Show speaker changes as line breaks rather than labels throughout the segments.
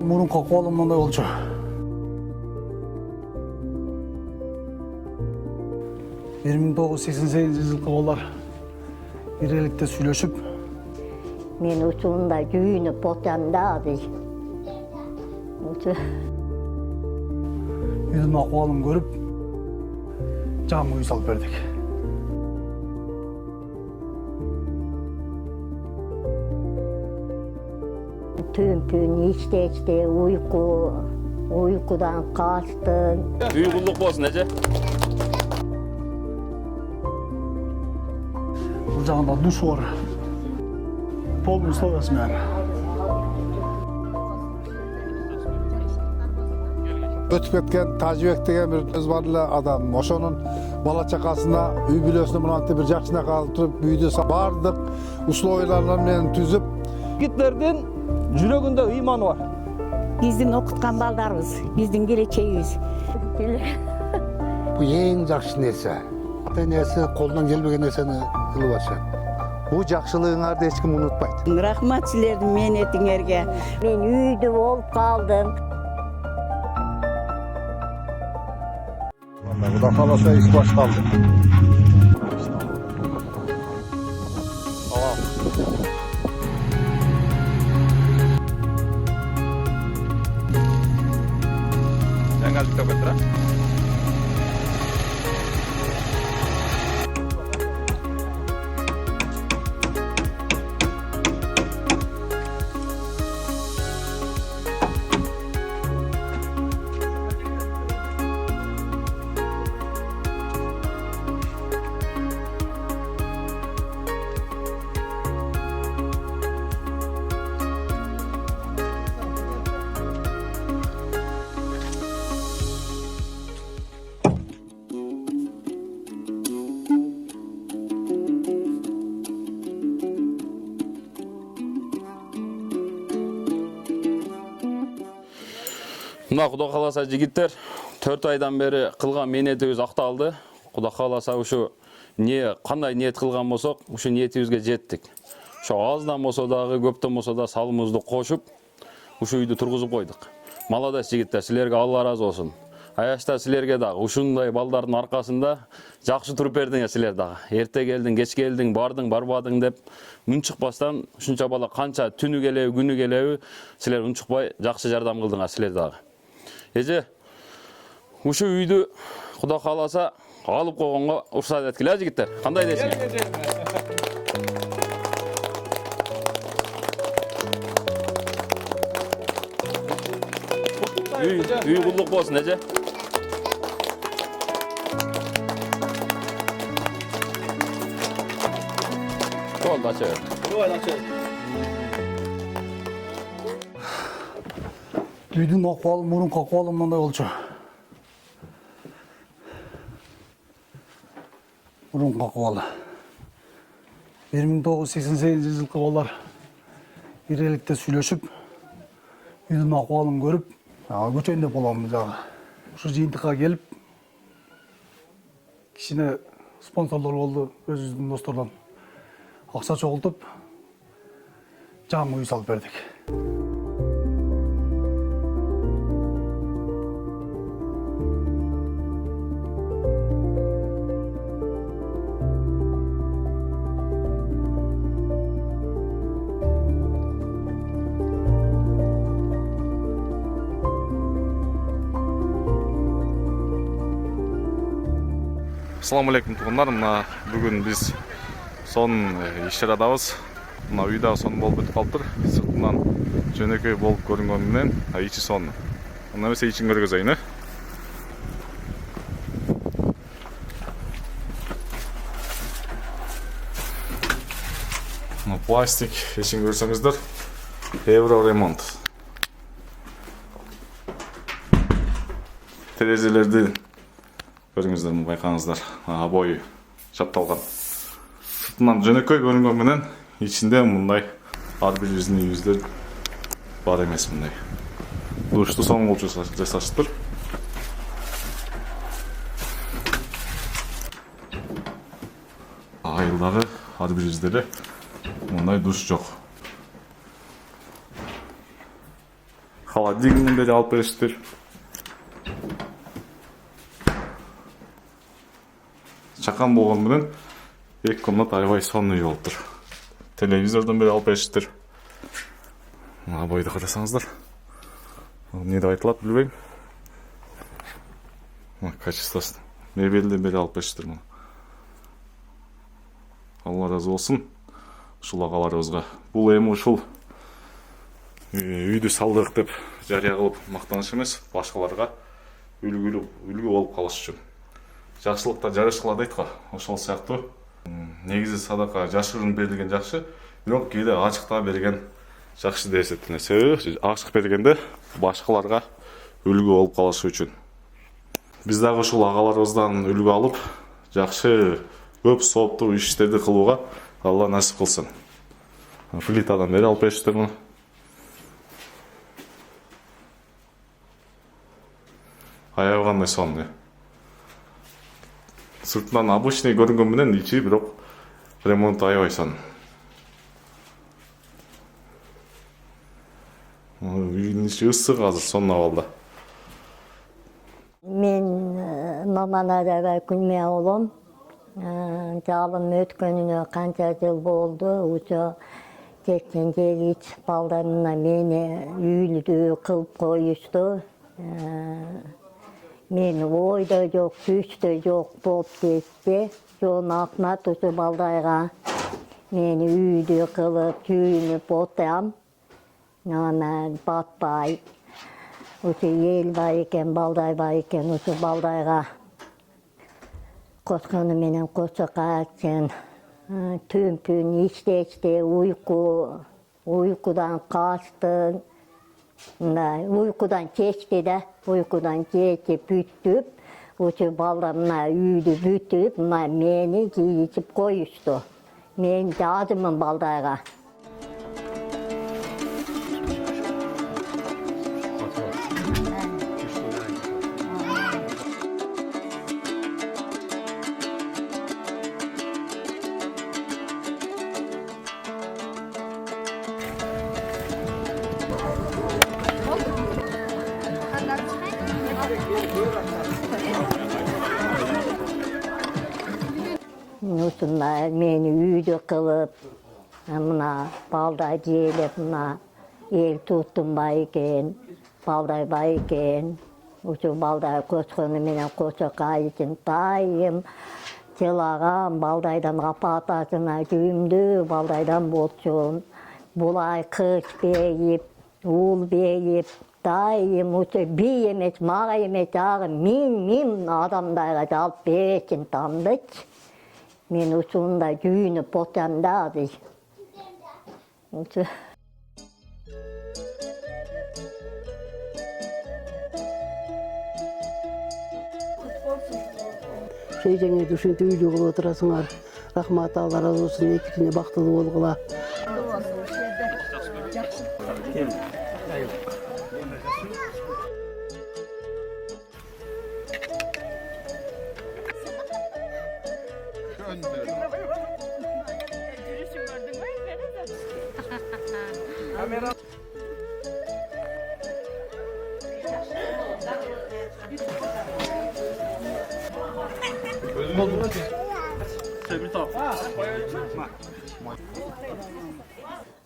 мурунку акыбалым мындай болчу. Bir 1988 жылкы балдар бир электе сүйлөшүп,
мен учуунда жүйүнүп отам да дейт.
үйдүн акыбалын көрүп, жаңы үй салып бердик.
Түн ичте уйкудан качтым.
Үй кулдук болсун, эже.
Бул жагында душ бар. Полный условиясы менен.
Өтүп кеткен Тажыбек деген бир өз бар эле адам. Ошонун бала чакасына үй бүлөсүнө мынантип бир жакшына калып туруп, үйдү бардык условиялар менен түзүп,
Жигиттердин жүрөгүндө ыйманы бар.
Биздин окуткан балдарыбыз, биздин келечегибиз.
Bu ең жакшы нерсе. Нерсе колунан келбеген нерсени кылып атышат. Bu жакшылыгыңарды эч ким унутпайт.
Рахмат силердин мээнетиңерге.
Мен үйдү болуп калдым.
Кудай кааласа иш башталды.
Жаңа жыктап кетир, а? Мына Кудай кааласа жигиттер 4 айдан бери кылган мээнетибиз акталды. Кудай кааласа ушу кандай ниет кылган болсок, ушу ниетибизге жеттик. Ошо аздан болсо дагы, көптөн болсо да салымыбызды кошуп, ушу үйдү тургузуп койдук. Молодец жигиттер, силерге Алла ыраазы болсун. Аячта силерге дагы ушундай балдардын аркасында жакшы туруп бердиңер силер дагы. Эрте келдиң, кеч келдиң, бардың, барбадың деп унчукпастан ушунча бала канча түнү келеби, күнү келеби, силер унчукпай жакшы жардам кылдыңар силер дагы. Эже, ушу үйдү Кудай кааласа алып койгонго уруксат эткиле жигиттер. Кандай дейсиңер? Үй кулдук болсун, эже. Болду, ача бер.
Үйдүн акыбалы мурунку акыбалы мындай болчу. Мурунку акыбалы. 1988 жылкы балдар бир электе сүйлөшүп, үйдүн акыбалын көрүп, көчөйүн деп болом жагы. Ушу жыйынтыкка келип, кичине спонсорлор болду, өзүбүздүн достордон. Акча чогултуп, жаңы үй салып бердик.
Assalamu alaikum туғандар. Мына бүгін біз сонун иш-чарадабыз. Мына үй дагы сонун болуп бүтүп калыптыр. Сыртынан жөнөкөй болуп көрүнгөнү менен ичи сонун. Анда эмесе ичин көргөзөйүн, э? Мына пластик ишин көрсөңүздөр, Евро ремонт. Терезелерди көрүңүздөр, байкаңыздар, обои чапталган. Сыртынан жөнөкөй көрүнгөн менен ичинде мындай ар бирибиздин үйүбүздө бар эмес мындай. Душты сонун болуп жасашыптыр. Айылдагы ар бирибизде эле мындай душ жок. Холодильниктен бери алып бериштир. Чакан болгон менен 2 комната аябай сонный болуп тур. Телевизордон бери алып бериштир. Обойду карасаңыздар. Не деп айтылат билбейм. Качествосын. Мебелден бери алып бериштир муну. Алла разы болсун. Ушул агаларыбызга. Бул эми ушул үйдү салдык деп жарыя кылып мактаныш эмес, башкаларга үлгү болуп калыш үчүн. Жакшылыкта жарышкыла дейт го. Ошол сыяктуу негизи садака жашырын берилген жакшы, бирок кээде ачыкта берген жакшы деп эсептелет. Себеби ачык бергенде башкаларга үлгү болуп калыш үчүн. Биз дагы ушул агаларыбыздан үлгү алып, жакшы көп сооптуу иштерди кылууга Алла насип кылсын. Плитадан бери алып бериштир муну. Аябай кандай сонный. Сыртынан обычный көрүнгөн менен ичи бирок ремонт аябай сон. Үйдүн ичи ысык азыр сонун абалда.
Мен Маманарага күнме болом. Жалым өткөнүнө канча жыл болду. Учо 80 балдарына мени үйлдүү кылып коюшту. Мен ойдо жок, күчтө жок болуп кетти. Жон Акмат ушу балдайга мени үйдү кылып күйүнүп отам. Мен батпай. Ушу эл бар экен, балдай бар экен, ушу балдайга кошкону менен кошо качын. Түнпүн ичте уйкудан качтым. Uykudan çekti de, uykudan çekip büttüp, uçu ballarına üydü büttüp, beni giyicip koyuştu. Ben cadımın baldayga. Nusunlar meni üydü kılıp, mına balday gelip, el tuttum bayken, balday bayken, uçu balday koşkonu menen koşa kayıcın dayım, çılağam baldaydan kapatasına güymdü, baldaydan bolçun, bulay kış beyip, ul beyip, dayım uçu bir yemek, mağa yemek ağı, min adamdayga çalıp beresin tandık. Men uçunda güyünüp otamda adı.
Şeycеңе düşün tüylü kılıp oturasыңар. Rahmat Allah razı olsun, ekitine baktılı bolgula.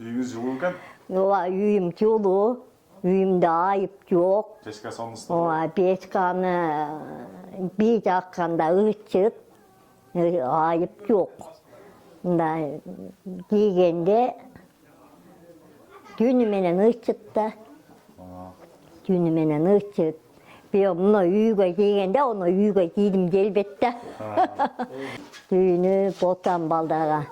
Үйүңүз жылуу экен?
Ооба, үйüm жылуу, үйümde айып жок.
Печка сонусу.
Ооба, печканы bir жакканда ычыт, айып жок. Мындай кийгенде түнү менен ычыт да. Түнү менен ычыт. Бирок мына үйгө кийгенде, оны үйгө кийдим келбет да. Түнү ботам балдага.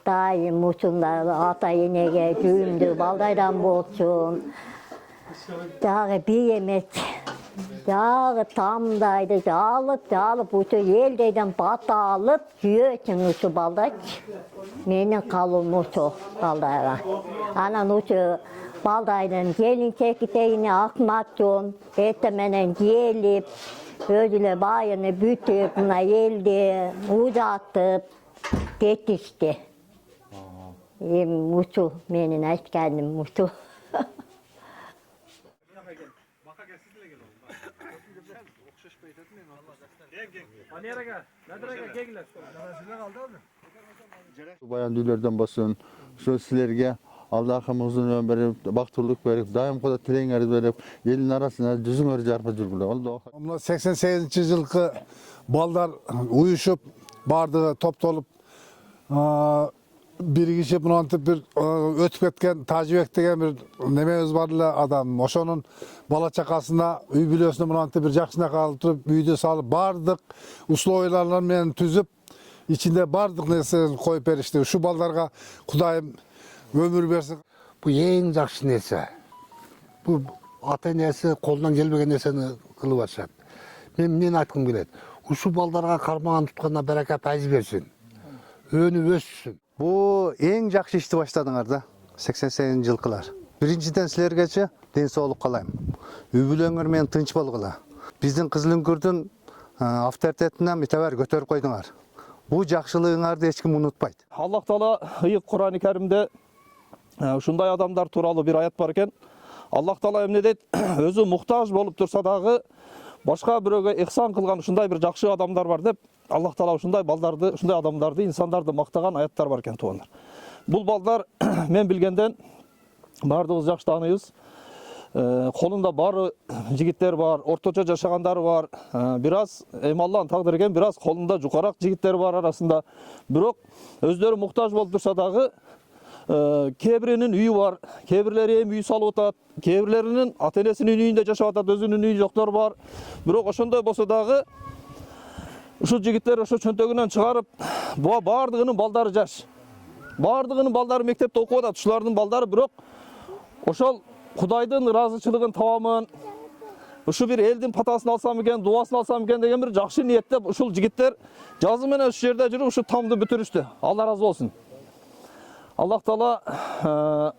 Dayım uçunlar ata yenege düğümdü baldaydan bolçun. Dağı bir yemek, dağı tamdaydı, dağılıp uçu yeldeyden bata alıp yüyeçin uçu balday. Menin kalım uçu baldayga. Anan uçu baldaydan gelin çekiteyini akmatçun, etemenen gelip, özüle bayını bütüp, buna yeldi, uzatıp, yetişti. Mutu, menin aytkanim mutu.
Bayan düylerden basın, şu sizlerge Allah'ım uzun ömür, baktırlık verip, daim koda tileğiniz verip, elin arasına düzün jarpa жүрgülü. Oldu.
88 yılkı ballar uyuşup, bardığı toptolup, birigişip mınantip bir ötüp ketken Tacibek degen bir nememiz barlı adam. Oşonun bala çakasına, üy bilösüne mınantip bir jakşına kalıp turup, üyde salıp bardık, uslu oylarla men tüzüp, içinde bardık nesini koyup erişti. Şu ballarga Kudayım ömür versin.
Bu en jakşı nese. Bu ata enesi kolundan gelmegen nesini kılıp atışat. Men aytqım kelет. Uşu baldarga karmağan tutkanda bereket ayız versin. Önü össün.
Bu en jakşı işti başladыңар da 88 жылкылар. Биринчиден силергечи ден соолук каалайм. Үй-бүлөңөр менен тынч болгула. Биздин Кызыл Үңкүрдүн авторитетинен митебер көтөрүп койдуңар. Bu jakşılığыңарды эч ким унутпайт.
Аллах Таала ыйык Кур'ан-ы Керимде ушундай адамдар тууралуу бир аят бар экен. Аллах Таала эмне дейт? Өзү муктаж болуп турса дагы башка бирөөгө ихсан кылган ушундай бир жакшы адамдар бар деп Аллах Таала ушундай балдарды, ушундай адамдарды, инсандарды мактаган аяттар бар экен туугандар. Бул балдар мен билгенден бардыгыбыз жакшы тааныйбыз. Колунда бары жигиттер бар, орточо жашагандары бар. Бир аз эми Аллахтын тагдыры экен, бир аз колунда жукарак жигиттер бар арасында. Бирок өздөрү муктаж болуп турса дагы кээ биринин үйү бар, кээ бирлери эми үй салып атат, кээ бирлеринин ата-энесинин үйүндө жашап атат, өзүнүн үйү жоктор бар. Бирок ошондой болсо дагы ушул жигиттер ошо чөнтөгүнөн чыгарып, буга бардыгынын балдары жаш. Бардыгынын балдары мектепте окуп атат, ушулардын балдары бирок ошол Кудайдын ыраазычылыгын табамын, ушу бир элдин патасын алсам экен, дубасын алсам экен деген бир жакшы ниеттеп ушул жигиттер жазы менен ушу жерде жүрүп ушу тамды бүтүрүштү. Алла ыраазы болсун. Аллах Таала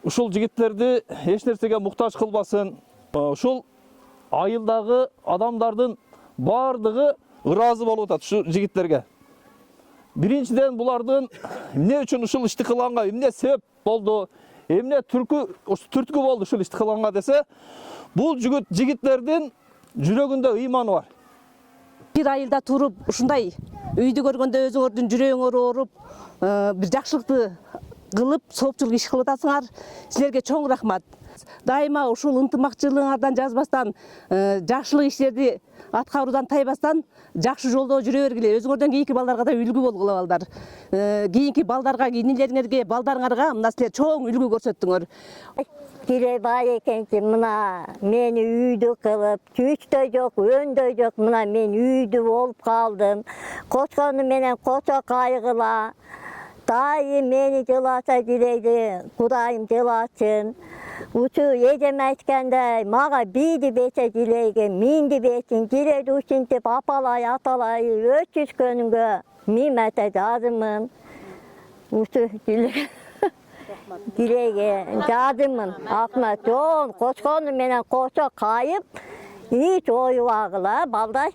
ушул жигиттерди эч нерсеге муктаж кылбасын. Ушул айылдагы адамдардын бардыгы ыраазы болуп атат ушу жигиттерге. Биринчиден булардын эмне үчүн ушул ишти кылганга эмне себеп болду? Эмне түрткү болду ушул ишти кылганга десе, бул жигиттердин жүрөгүндө ыйманы бар.
Бир айылда туруп, ушундай үйдү көргөндө өзүңөрдүн жүрөгүңөр ооруп, бир жакшылыкты кылып, соопчулук иш кылып атасыңар. Силерге чоң рахмат. Дайыма ушул ынтымакчылыгыңардан жазбастан, жакшылык иштерди аткаруудан тайбастан, жакшы жолдо жүрө бергиле. Өзүңөрдөн кийинки балдарга да үлгү болгула балдар. Кийинки балдарга, кийинилериңерге, балдарыңарга мына силер чоң үлгү көрсөттүңөр.
Тиле бар экенчи, мына мени үйдү кылып, түчтө жок, өндө жок, мына мен үйдү болуп калдым. Кочкону менен кочо кайгыла. Дайым мени жыласа дилейди, Кудайым жыласын. Ушу эжем айткандай, мага бийди бесе дилейге, минди бесин, дилейди ушинтип апалай, аталай, өчүскөнүнгө мимете жазымын. Ушу дилейге жазымын. Акма чоң, кочкону менен кочо кайып, ич оюбагыла, балдай.